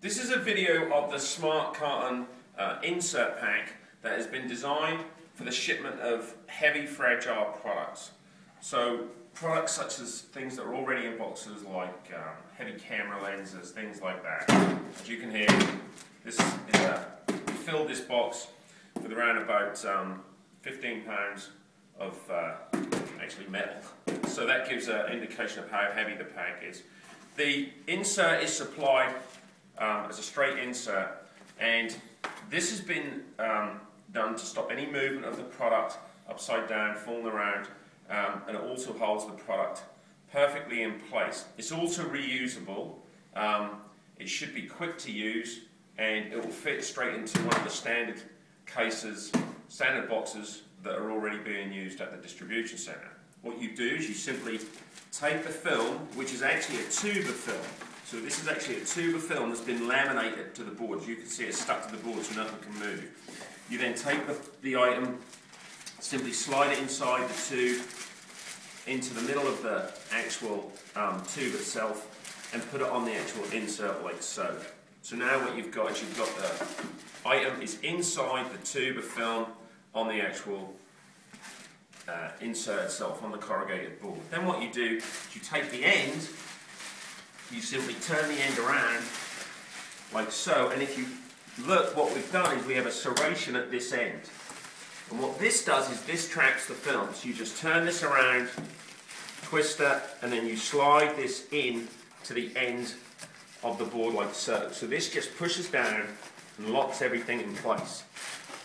This is a video of the Smart Carton insert pack that has been designed for the shipment of heavy, fragile products. So products such as things that are already in boxes like heavy camera lenses, things like that. As you can hear, this is we filled this box with around about 15 pounds of actually metal. So that gives an indication of how heavy the pack is. The insert is supplied as a straight insert, and this has been done to stop any movement of the product upside down, falling around, and it also holds the product perfectly in place. It's also reusable. It should be quick to use, and it will fit straight into one of the standard cases, standard boxes that are already being used at the distribution centre. What you do is you simply take the film, which is actually a tube of film. So this is actually a tube of film that's been laminated to the board. As you can see, it's stuck to the board so nothing can move. You then take the item, simply slide it inside the tube into the middle of the actual tube itself and put it on the actual insert like so. So now what you've got is the item is inside the tube of film on the actual insert itself, on the corrugated board. Then what you do is you take the end, you simply turn the end around like so, and if you look, what we've done is we have a serration at this end. And what this does is this traps the film. So you just turn this around, twist it, and then you slide this in to the end of the board like so. So this just pushes down and locks everything in place.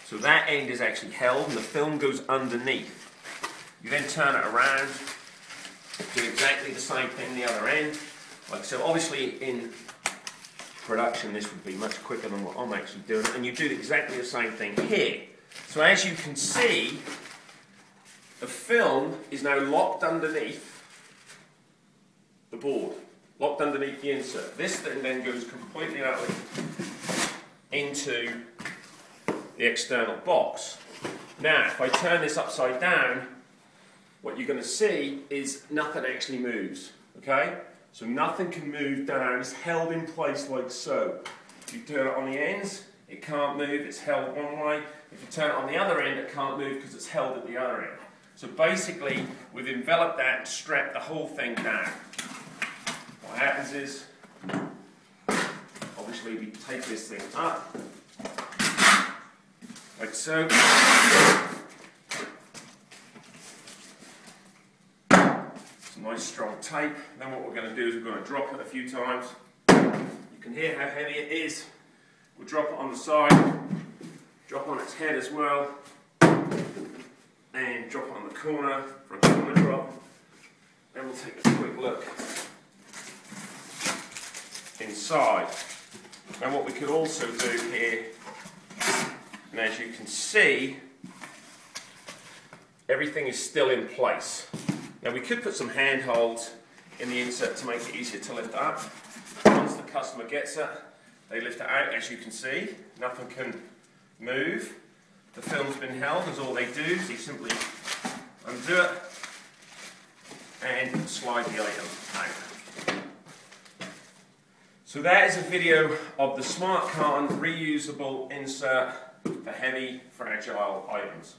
So that end is actually held and the film goes underneath. You then turn it around, do exactly the same thing the other end. Like so. Obviously in production this would be much quicker than what I'm actually doing, and you do exactly the same thing here. So as you can see, the film is now locked underneath the board, locked underneath the insert. This thing then goes completely out into the external box. Now if I turn this upside down, what you're going to see is nothing actually moves, okay? So nothing can move down, it's held in place like so. If you turn it on the ends, it can't move, it's held one way. If you turn it on the other end, it can't move because it's held at the other end. So basically, we've enveloped that and strapped the whole thing down. What happens is, obviously we take this thing up, like so. Nice strong tape. Then what we're going to do is we're going to drop it a few times. You can hear how heavy it is. We'll drop it on the side, drop on its head as well, and drop it on the corner for a corner drop. Then we'll take a quick look inside. And what we could also do here, and as you can see, everything is still in place. Now we could put some handholds in the insert to make it easier to lift up. Once the customer gets it, they lift it out. As you can see, nothing can move. The film's been held, because all they do is you simply undo it and slide the item out. So that is a video of the Smart Carton reusable insert for heavy, fragile items.